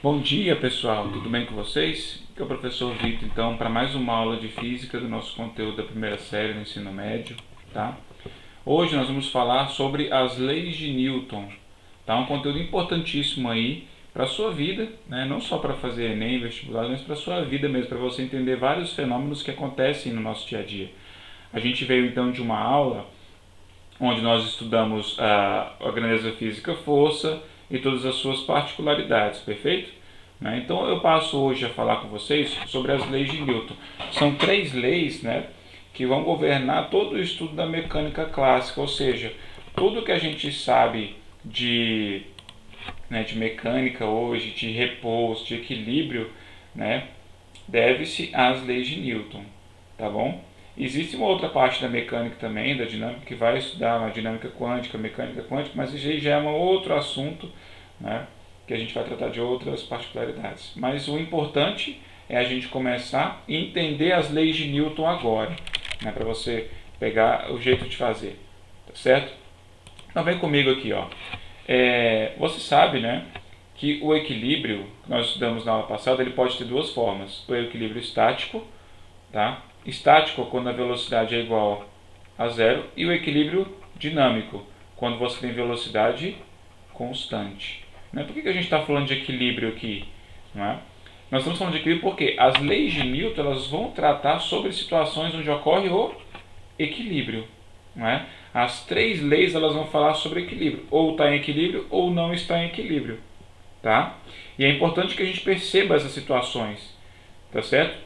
Bom dia, pessoal, tudo bem com vocês? Aqui é o professor Vitor, então, para mais uma aula de física do nosso conteúdo da primeira série do ensino médio, tá? Hoje nós vamos falar sobre as leis de Newton, tá? Um conteúdo importantíssimo aí para a sua vida, né? Não só para fazer Enem, vestibular, mas para a sua vida mesmo, para você entender vários fenômenos que acontecem no nosso dia a dia. A gente veio então de uma aula onde nós estudamos a grandeza física, força e todas as suas particularidades, perfeito? Então eu passo hoje a falar com vocês sobre as leis de Newton. São três leis, que vão governar todo o estudo da mecânica clássica, ou seja, tudo que a gente sabe de mecânica hoje, de repouso, de equilíbrio, deve-se às leis de Newton, tá bom? Existe uma outra parte da mecânica também, da dinâmica, que vai estudar a dinâmica quântica, mecânica quântica, mas isso aí já é um outro assunto, que a gente vai tratar de outras particularidades. Mas o importante é a gente começar a entender as leis de Newton agora, para você pegar o jeito de fazer, tá certo? Então vem comigo aqui, ó. Você sabe, que o equilíbrio que nós estudamos na aula passada, ele pode ter duas formas: o equilíbrio estático, tá? Estático quando a velocidade é igual a zero, e o equilíbrio dinâmico quando você tem velocidade constante. Por que a gente está falando de equilíbrio aqui? Nós estamos falando de equilíbrio porque as leis de Newton elas vão tratar sobre situações onde ocorre o equilíbrio. As três leis elas vão falar sobre equilíbrio, ou está em equilíbrio ou não está em equilíbrio. Tá? E é importante que a gente perceba essas situações, tá certo?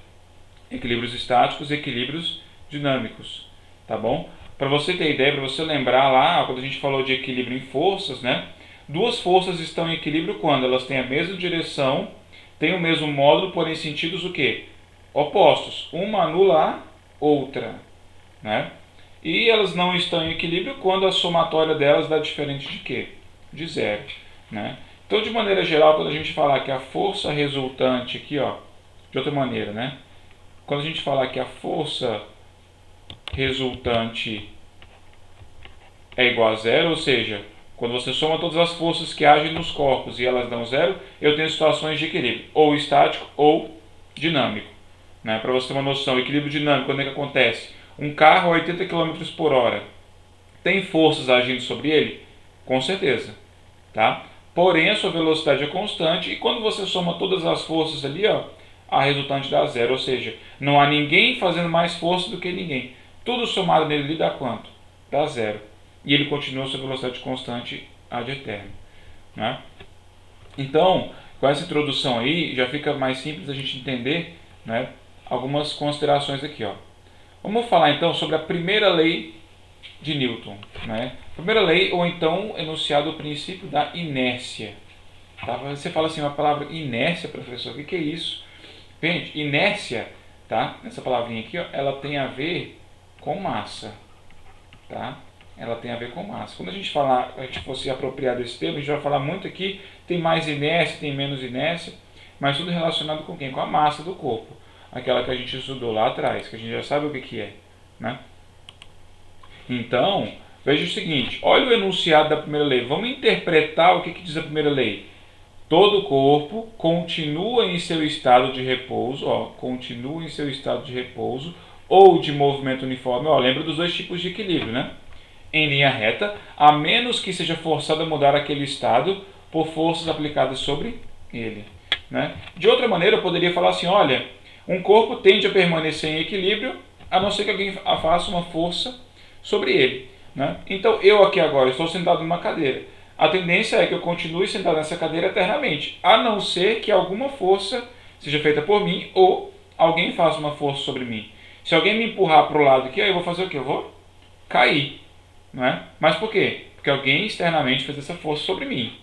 Equilíbrios estáticos e equilíbrios dinâmicos, tá bom? Para você ter ideia, para você lembrar lá, quando a gente falou de equilíbrio em forças, duas forças estão em equilíbrio quando elas têm a mesma direção, têm o mesmo módulo, porém sentidos o quê? Opostos. Uma anula a outra, E elas não estão em equilíbrio quando a somatória delas dá diferente de quê? De zero, Então, de maneira geral, quando a gente falar que a força resultante aqui, ó, de outra maneira, quando a gente falar que a força resultante é igual a zero, ou seja, quando você soma todas as forças que agem nos corpos e elas dão zero, eu tenho situações de equilíbrio, ou estático ou dinâmico. Para você ter uma noção, equilíbrio dinâmico, quando é que acontece? Um carro a 80 km por hora, tem forças agindo sobre ele? Com certeza, tá? Porém, a sua velocidade é constante e quando você soma todas as forças ali, ó, a resultante dá zero, ou seja, não há ninguém fazendo mais força do que ninguém. Tudo somado nele ali dá quanto? Dá zero. E ele continua a sua velocidade constante ad eterno. Então, com essa introdução aí, já fica mais simples a gente entender algumas considerações aqui. Ó. Vamos falar então sobre a primeira lei de Newton. Primeira lei, ou então enunciado o princípio da inércia. Tá? Você fala assim, uma palavra inércia, professor, o que é isso? Gente, inércia, tá? Essa palavrinha aqui, ó, ela tem a ver com massa, tá? Ela tem a ver com massa. Quando a gente for se apropriar desse termo, a gente vai falar muito aqui, tem mais inércia, tem menos inércia, mas tudo relacionado com quem? Com a massa do corpo. Aquela que a gente estudou lá atrás, que a gente já sabe o que é, Então, veja o seguinte, olha o enunciado da primeira lei. Vamos interpretar o que diz a primeira lei. Todo o corpo continua em seu estado de repouso, continua em seu estado de repouso ou de movimento uniforme. Lembra dos dois tipos de equilíbrio, Em linha reta, a menos que seja forçado a mudar aquele estado por forças aplicadas sobre ele. De outra maneira, eu poderia falar assim, olha, um corpo tende a permanecer em equilíbrio, a não ser que alguém faça uma força sobre ele. Então, eu aqui agora estou sentado numa cadeira. A tendência é que eu continue sentado nessa cadeira eternamente, a não ser que alguma força seja feita por mim ou alguém faça uma força sobre mim. Se alguém me empurrar para o lado aqui, aí eu vou fazer o quê? Eu vou cair. Mas por quê? Porque alguém externamente fez essa força sobre mim.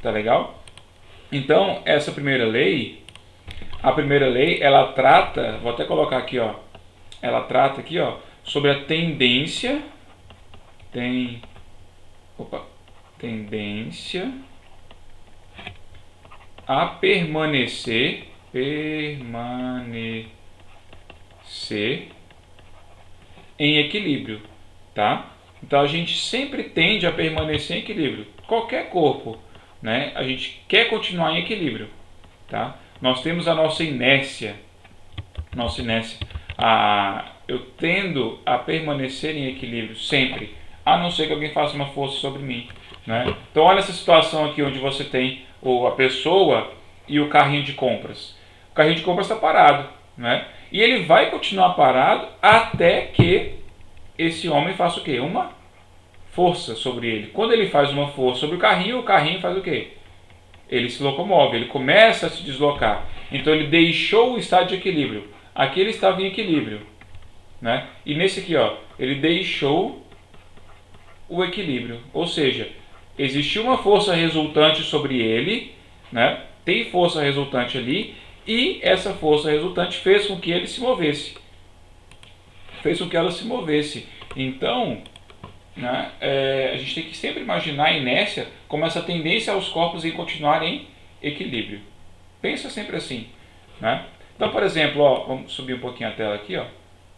Tá legal? Então, essa primeira lei, a primeira lei, ela trata, vou até colocar aqui, ó, ela trata aqui, ó, sobre a tendência a permanecer em equilíbrio, tá? Então a gente sempre tende a permanecer em equilíbrio. Qualquer corpo, a gente quer continuar em equilíbrio, tá? Nós temos a nossa inércia. Eu tendo a permanecer em equilíbrio sempre, a não ser que alguém faça uma força sobre mim, né? Então olha essa situação aqui onde você tem a pessoa e o carrinho de compras. O carrinho de compras está parado, né? E ele vai continuar parado até que esse homem faça o quê? Uma força sobre ele. Quando ele faz uma força sobre o carrinho faz o quê? Ele se locomove, ele começa a se deslocar. Então ele deixou o estado de equilíbrio. Aqui ele estava em equilíbrio, né? E nesse aqui, ó, ele deixou o equilíbrio. Ou seja, existiu uma força resultante sobre ele, né? Tem força resultante ali, e essa força resultante fez com que ele se movesse. Fez com que ela se movesse. Então, né, a gente tem que sempre imaginar a inércia como essa tendência aos corpos em continuar em equilíbrio. Pensa sempre assim, né? Então, por exemplo, ó, vamos subir um pouquinho a tela aqui, ó,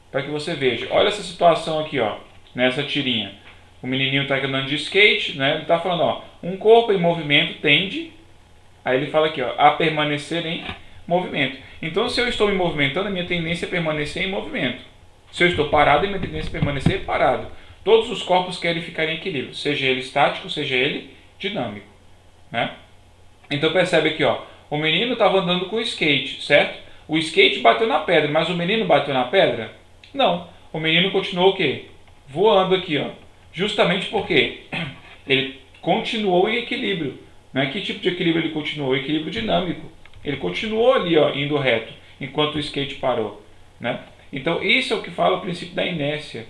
para que você veja. Olha essa situação aqui, ó, nessa tirinha. O menininho está andando de skate, né? Ele está falando, ó, um corpo em movimento tende, aí ele fala aqui, ó, a permanecer em movimento. Então, se eu estou me movimentando, a minha tendência é permanecer em movimento. Se eu estou parado, a minha tendência é permanecer parado. Todos os corpos querem ficar em equilíbrio, seja ele estático, seja ele dinâmico, né? Então percebe aqui, ó, o menino estava andando com o skate, certo? O skate bateu na pedra, mas o menino bateu na pedra? Não. O menino continuou o quê? Voando aqui, ó. Justamente porque ele continuou em equilíbrio. Né? Que tipo de equilíbrio ele continuou? Equilíbrio dinâmico. Ele continuou ali, ó, indo reto, enquanto o skate parou, né? Então isso é o que fala o princípio da inércia,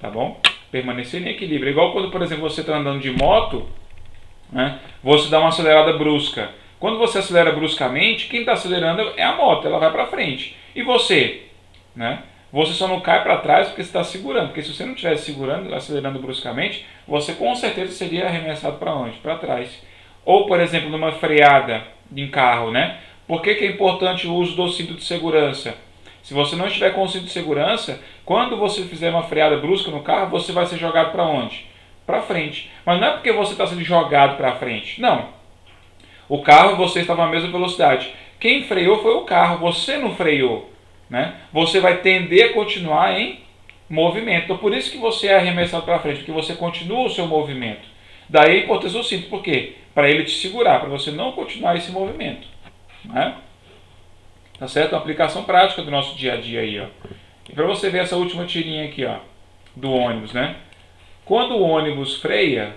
tá bom? Permanecer em equilíbrio. Igual quando, por exemplo, você está andando de moto, né? Você dá uma acelerada brusca. Quando você acelera bruscamente, quem está acelerando é a moto, ela vai para frente. E você, né? Você só não cai para trás porque você está segurando. Porque se você não estivesse segurando, acelerando bruscamente, você com certeza seria arremessado para onde? Para trás. Ou, por exemplo, numa freada em carro, né? Por que é importante o uso do cinto de segurança? Se você não estiver com o cinto de segurança, quando você fizer uma freada brusca no carro, você vai ser jogado para onde? Para frente. Mas não é porque você está sendo jogado para frente. Não. O carro, você estava à mesma velocidade. Quem freou foi o carro, você não freou, né? Você vai tender a continuar em movimento. Então, por isso que você é arremessado para frente, porque você continua o seu movimento. Daí a importância do cinto. Por quê? Para ele te segurar, para você não continuar esse movimento, né? Tá certo? Uma aplicação prática do nosso dia a dia aí, ó. E para você ver essa última tirinha aqui, ó, do ônibus, né? Quando o ônibus freia,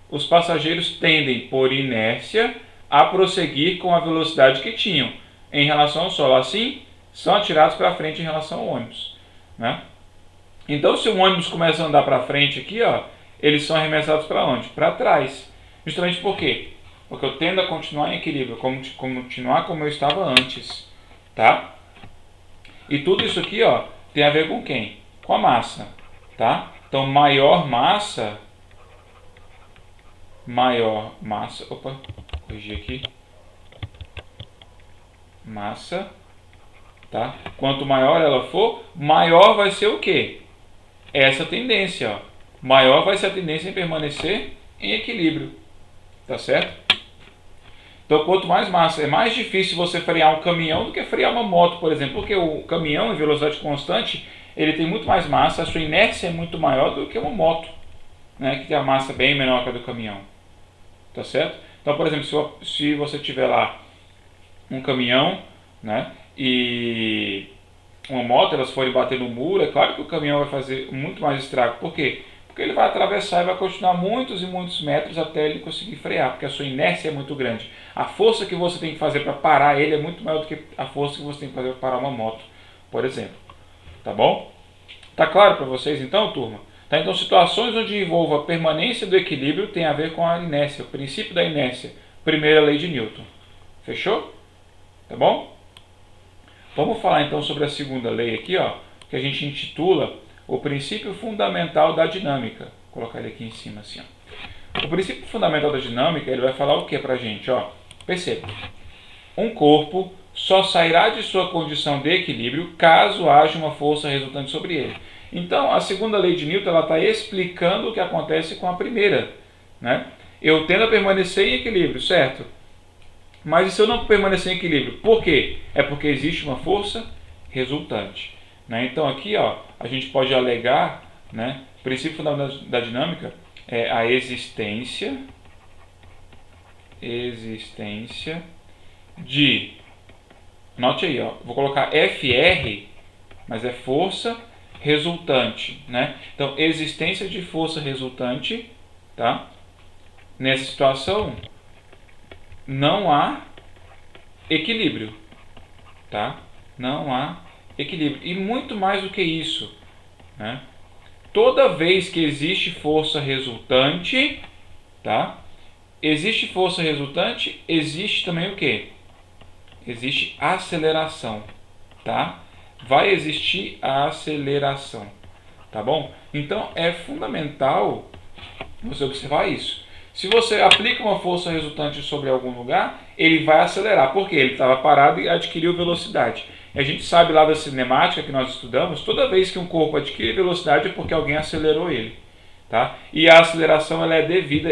os passageiros tendem, por inércia, a prosseguir com a velocidade que tinham em relação ao solo. Assim, são atirados para frente em relação ao ônibus, né? Então, se o ônibus começa a andar para frente aqui, ó, eles são arremessados para onde? Para trás. Justamente por quê? Porque eu tendo a continuar em equilíbrio, continuar como eu estava antes, tá? E tudo isso aqui, ó, tem a ver com quem? Com a massa, tá? Então, maior massa, opa, corrigir aqui, massa, tá? Quanto maior ela for, maior vai ser o quê? Essa tendência, ó. Maior vai ser a tendência em permanecer em equilíbrio, tá certo? Então, quanto mais massa, é mais difícil você frear um caminhão do que frear uma moto, por exemplo, porque o caminhão em velocidade constante, ele tem muito mais massa, a sua inércia é muito maior do que uma moto, né, que tem a massa bem menor que a do caminhão, tá certo? Então, por exemplo, se você tiver lá um caminhão, né, e uma moto, elas forem bater no muro, é claro que o caminhão vai fazer muito mais estrago. Por quê? Porque ele vai atravessar e vai continuar muitos e muitos metros até ele conseguir frear, porque a sua inércia é muito grande. A força que você tem que fazer para parar ele é muito maior do que a força que você tem que fazer para parar uma moto, por exemplo. Tá bom? Tá claro para vocês então, turma? Tá, então, situações onde envolva a permanência do equilíbrio tem a ver com a inércia, o princípio da inércia, primeira lei de Newton. Fechou? Tá bom? Vamos falar então sobre a segunda lei aqui, ó, que a gente intitula o princípio fundamental da dinâmica. Vou colocar ele aqui em cima assim, ó. O princípio fundamental da dinâmica, ele vai falar o que pra gente, ó? Perceba. Um corpo só sairá de sua condição de equilíbrio caso haja uma força resultante sobre ele. Então, a segunda lei de Newton, ela está explicando o que acontece com a primeira, né? Eu tendo a permanecer em equilíbrio, certo? Mas e se eu não permanecer em equilíbrio? Por quê? É porque existe uma força resultante. Né? Então aqui ó, a gente pode alegar, né, o princípio fundamental da dinâmica é a existência de, note aí, ó, vou colocar FR, mas é força resultante, né? Então, existência de força resultante, tá? Nessa situação, não há equilíbrio, tá? Não há equilíbrio. E muito mais do que isso, né? Toda vez que existe força resultante, tá? Existe força resultante, existe também o quê? Existe aceleração, tá? Vai existir a aceleração, tá bom? Então é fundamental você observar isso. Se você aplica uma força resultante sobre algum lugar, ele vai acelerar, porque ele estava parado e adquiriu velocidade. E a gente sabe lá da cinemática que nós estudamos, toda vez que um corpo adquire velocidade é porque alguém acelerou ele. Tá? E a aceleração ela é devida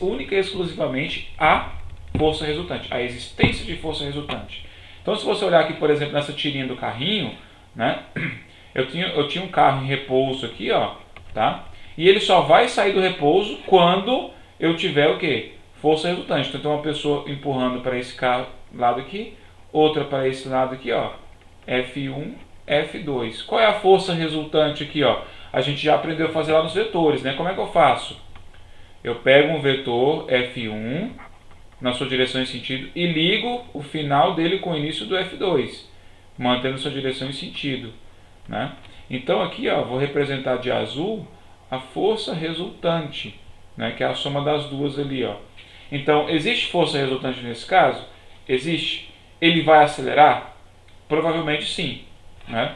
única e exclusivamente à força resultante, à existência de força resultante. Então, se você olhar aqui, por exemplo, nessa tirinha do carrinho, né, eu tinha um carro em repouso aqui, ó, tá? E ele só vai sair do repouso quando eu tiver o quê? Força resultante. Então, tem uma pessoa empurrando para esse lado aqui, outra para esse lado aqui, ó, F1, F2. Qual é a força resultante aqui, ó? A gente já aprendeu a fazer lá nos vetores, né? Como é que eu faço? Eu pego um vetor F1 na sua direção e sentido e ligo o final dele com o início do F2, mantendo sua direção e sentido, né? Então aqui, ó, vou representar de azul a força resultante, né? Que é a soma das duas ali, ó. Então, existe força resultante nesse caso? Existe. Ele vai acelerar? Provavelmente sim, né?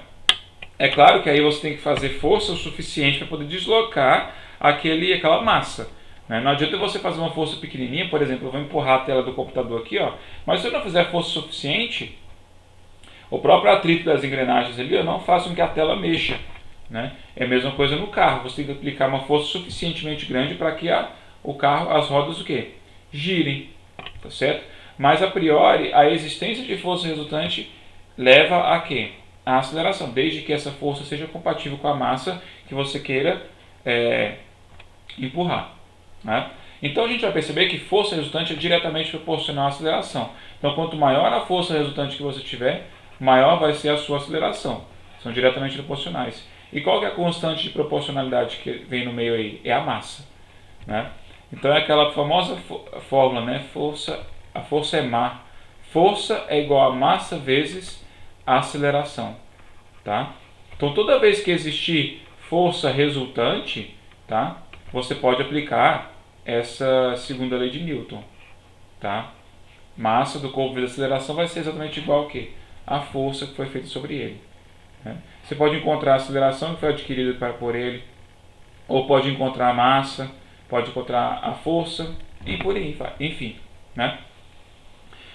É claro que aí você tem que fazer força o suficiente para poder deslocar aquela massa. Né? Não adianta você fazer uma força pequenininha, por exemplo, eu vou empurrar a tela do computador aqui, ó, mas se eu não fizer força suficiente, o próprio atrito das engrenagens ali eu não faço com que a tela mexa. Né? É a mesma coisa no carro, você tem que aplicar uma força suficientemente grande para que o carro, as rodas o quê? Girem, tá certo? Mas a priori, a existência de força resultante leva a quê? A aceleração, desde que essa força seja compatível com a massa que você queira empurrar. Né? Então a gente vai perceber que força resultante é diretamente proporcional à aceleração. Então quanto maior a força resultante que você tiver, maior vai ser a sua aceleração. São diretamente proporcionais. E qual que é a constante de proporcionalidade que vem no meio aí? É a massa. Né? Então é aquela famosa fórmula, né? A força é má. Força é igual a massa vezes a aceleração. Tá? Então toda vez que existir força resultante, tá? Você pode aplicar essa segunda lei de Newton. Tá? Massa do corpo vezes aceleração vai ser exatamente igual ao quê? A força que foi feita sobre ele. Né? Você pode encontrar a aceleração que foi adquirida por ele, ou pode encontrar a massa, pode encontrar a força e por aí vai. Enfim, né?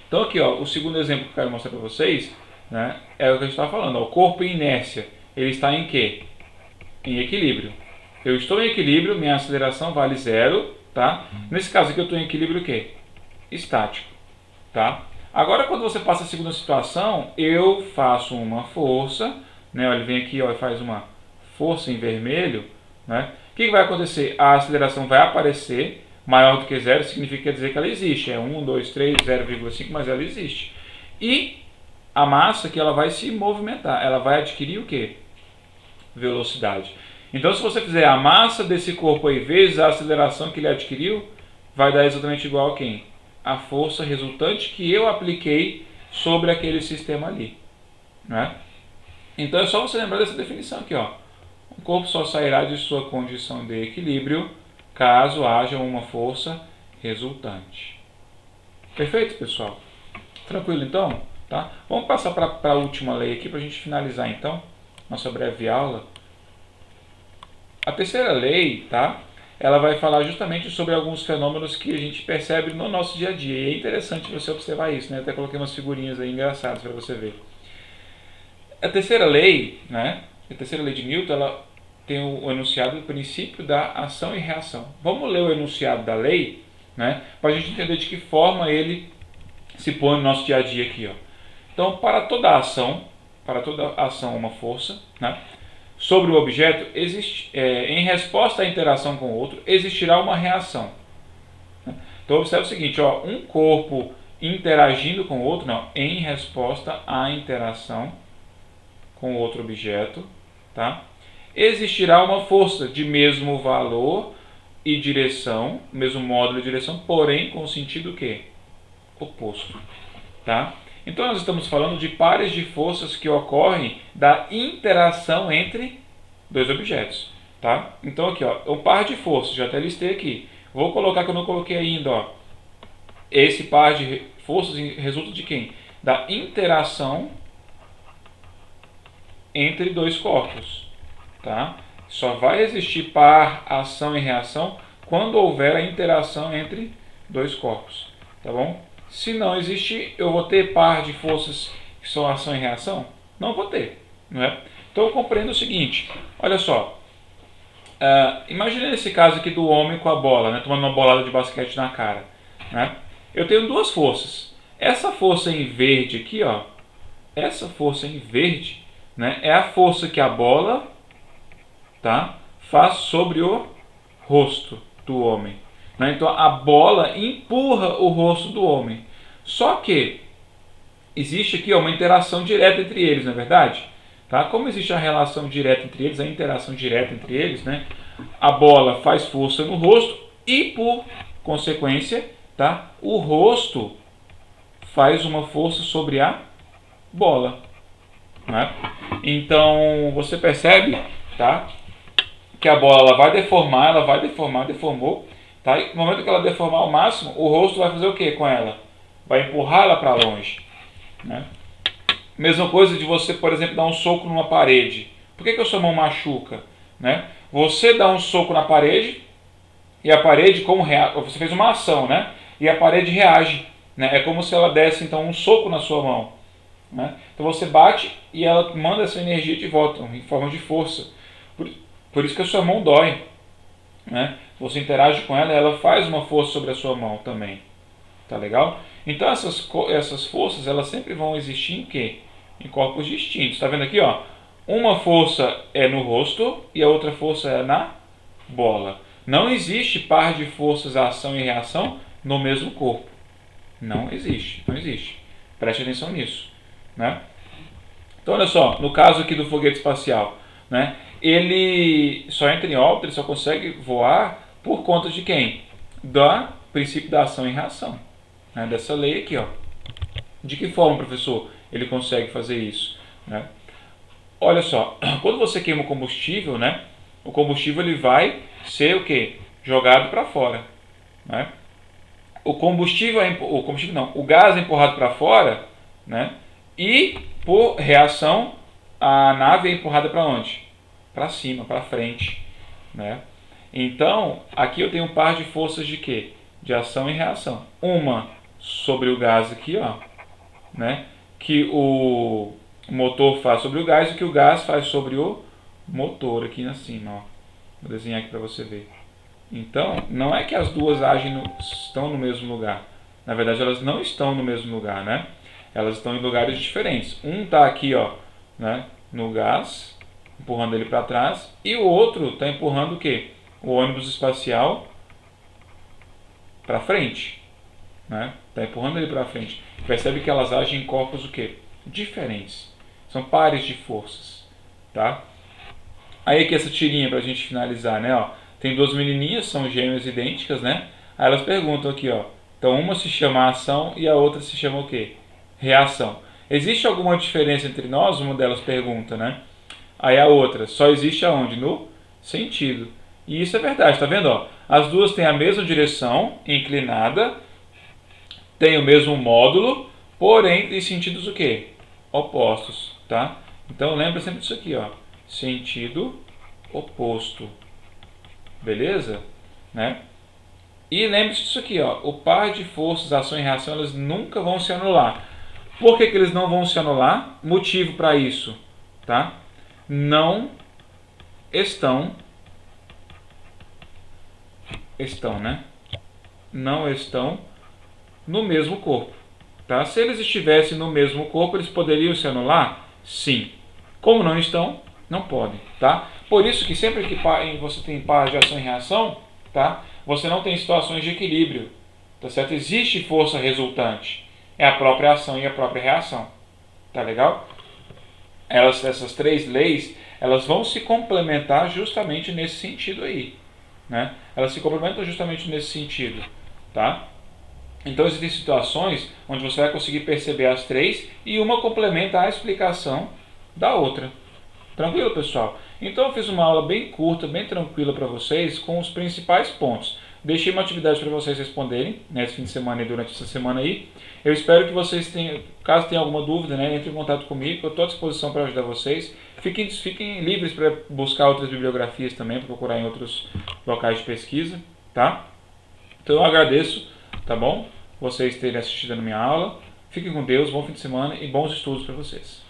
Então aqui, ó, o segundo exemplo que eu quero mostrar para vocês, né, é o que a gente estava falando. Ó, o corpo em inércia, ele está em quê? Em equilíbrio. Eu estou em equilíbrio, minha aceleração vale zero, tá? Nesse caso aqui eu estou em equilíbrio o quê? Estático, tá? Agora quando você passa a segunda situação, eu faço uma força, né? Ele vem aqui, ó, e faz uma força em vermelho, né? O que vai acontecer? A aceleração vai aparecer maior do que zero, significa dizer que ela existe. É 1, 2, 3, 0,5, mas ela existe. E a massa que ela vai se movimentar, ela vai adquirir o quê? Velocidade. Então se você fizer a massa desse corpo aí vezes a aceleração que ele adquiriu, vai dar exatamente igual a quem? A força resultante que eu apliquei sobre aquele sistema ali. Né? Então é só você lembrar dessa definição aqui, ó. O corpo só sairá de sua condição de equilíbrio caso haja uma força resultante. Perfeito, pessoal? Tranquilo então? Tá? Vamos passar para a última lei aqui para a gente finalizar então nossa breve aula. A terceira lei, tá? Ela vai falar justamente sobre alguns fenômenos que a gente percebe no nosso dia a dia. E é interessante você observar isso, né? Até coloquei umas figurinhas aí engraçadas para você ver. A terceira lei, né? A terceira lei de Newton, ela tem o enunciado do princípio da ação e reação. Vamos ler o enunciado da lei, né? Para a gente entender de que forma ele se põe no nosso dia a dia aqui, ó. Então, para toda ação uma força, né? Sobre o objeto, em resposta à interação com o outro, existirá uma reação. Então, observe o seguinte, ó, um corpo interagindo com o outro, não, em resposta à interação com outro objeto, tá? Existirá uma força de mesmo valor e direção, mesmo módulo e direção, porém com o sentido que? Oposto, tá? Então nós estamos falando de pares de forças que ocorrem da interação entre dois objetos, tá? Então aqui, ó, um par de forças, já até listei aqui. Vou colocar que eu não coloquei ainda, ó. Esse par de forças resulta de quem? Da interação entre dois corpos, tá? Só vai existir par, ação e reação quando houver a interação entre dois corpos, tá bom? Se não existir, eu vou ter par de forças que são ação e reação? Não vou ter, não é? Então eu compreendo o seguinte, olha só, imagina esse caso aqui do homem com a bola, né, tomando uma bolada de basquete na cara, né? Eu tenho duas forças. Essa força em verde aqui, ó, essa força em verde, né, é a força que a bola, tá, faz sobre o rosto do homem. Né? Então a bola empurra o rosto do homem. Só que existe aqui, ó, uma interação direta entre eles, não é verdade? Tá? Como existe a relação direta entre eles, a interação direta entre eles, né? A bola faz força no rosto e, por consequência, tá? O rosto faz uma força sobre a bola. Né? Então você percebe, tá, que a bola ela vai deformar, deformou. Tá? E no momento que ela deformar ao máximo, o rosto vai fazer o que com ela? Vai empurrar ela para longe. Né? Mesma coisa de você, por exemplo, dar um soco numa parede. Por que a sua mão machuca? Né? Você dá um soco na parede e a parede, como você fez uma ação, né? E a parede reage. Né? É como se ela desse então um soco na sua mão. Né? Então você bate e ela manda essa energia de volta, em forma de força. Por isso que a sua mão dói. Né? Você interage com ela e ela faz uma força sobre a sua mão também. Tá legal? Então essas forças elas sempre vão existir em quê? Em corpos distintos. Tá vendo aqui, ó? Uma força é no rosto e a outra força é na bola. Não existe par de forças ação e reação no mesmo corpo. Não existe, não existe. Preste atenção nisso, né? Então olha só, no caso aqui do foguete espacial, né? Ele só entra em órbita, ele só consegue voar por conta de quem? Do princípio da ação e reação. Né, dessa lei aqui, ó. De que forma, professor, ele consegue fazer isso? Né? Olha só, quando você queima o combustível, né, o combustível ele vai ser o quê? Jogado para fora. Né? O combustível não, o gás é empurrado para fora, né, e por reação a nave é empurrada para onde? Para cima, para frente. Né? Então, aqui eu tenho um par de forças de quê? De ação e reação. Uma sobre o gás aqui, ó, né? Que o motor faz sobre o gás e que o gás faz sobre o motor aqui na cima, ó. Vou desenhar aqui para você ver. Então, não é que as duas estão no mesmo lugar. Na verdade, elas não estão no mesmo lugar, né? Elas estão em lugares diferentes. Um está aqui, ó, né, no gás, empurrando ele para trás, e o outro está empurrando o quê? O ônibus espacial para frente. Né? Está empurrando ele para frente. Percebe que elas agem em corpos o quê? Diferentes. São pares de forças. Tá? Aí aqui essa tirinha para a gente finalizar. Né? Ó, tem duas menininhas, são gêmeas idênticas. Né? Aí elas perguntam aqui. Ó, então uma se chama ação e a outra se chama o quê? Reação. Existe alguma diferença entre nós? Uma delas pergunta. Né? Aí a outra, só existe aonde? No sentido. E isso é verdade, tá vendo? Ó? As duas têm a mesma direção inclinada, tem o mesmo módulo, porém em sentidos o quê? Opostos, tá? Então lembra sempre disso aqui, ó. Sentido oposto. Beleza? Né? E lembre-se disso aqui, ó. O par de forças, ação e reação, elas nunca vão se anular. Por que eles não vão se anular? Motivo para isso, tá? Não estão, né? Não estão no mesmo corpo. Tá? Se eles estivessem no mesmo corpo, eles poderiam se anular? Sim. Como não estão, não podem. Tá? Por isso que sempre que você tem par de ação e reação, tá? Você não tem situações de equilíbrio. Tá certo? Existe força resultante. É a própria ação e a própria reação. Tá legal? Essas três leis, elas vão se complementar justamente nesse sentido aí. Né? Elas se complementam justamente nesse sentido. Tá? Então existem situações onde você vai conseguir perceber as três e uma complementa a explicação da outra. Tranquilo, pessoal? Então eu fiz uma aula bem curta, bem tranquila para vocês, com os principais pontos. Deixei uma atividade para vocês responderem nesse fim de semana e durante essa semana aí. Eu espero que vocês tenham, caso tenham alguma dúvida, né, entre em contato comigo, eu estou à disposição para ajudar vocês. Fiquem livres para buscar outras bibliografias também, para procurar em outros locais de pesquisa, tá? Então eu agradeço, tá bom? Vocês terem assistido a minha aula. Fiquem com Deus, bom fim de semana e bons estudos para vocês.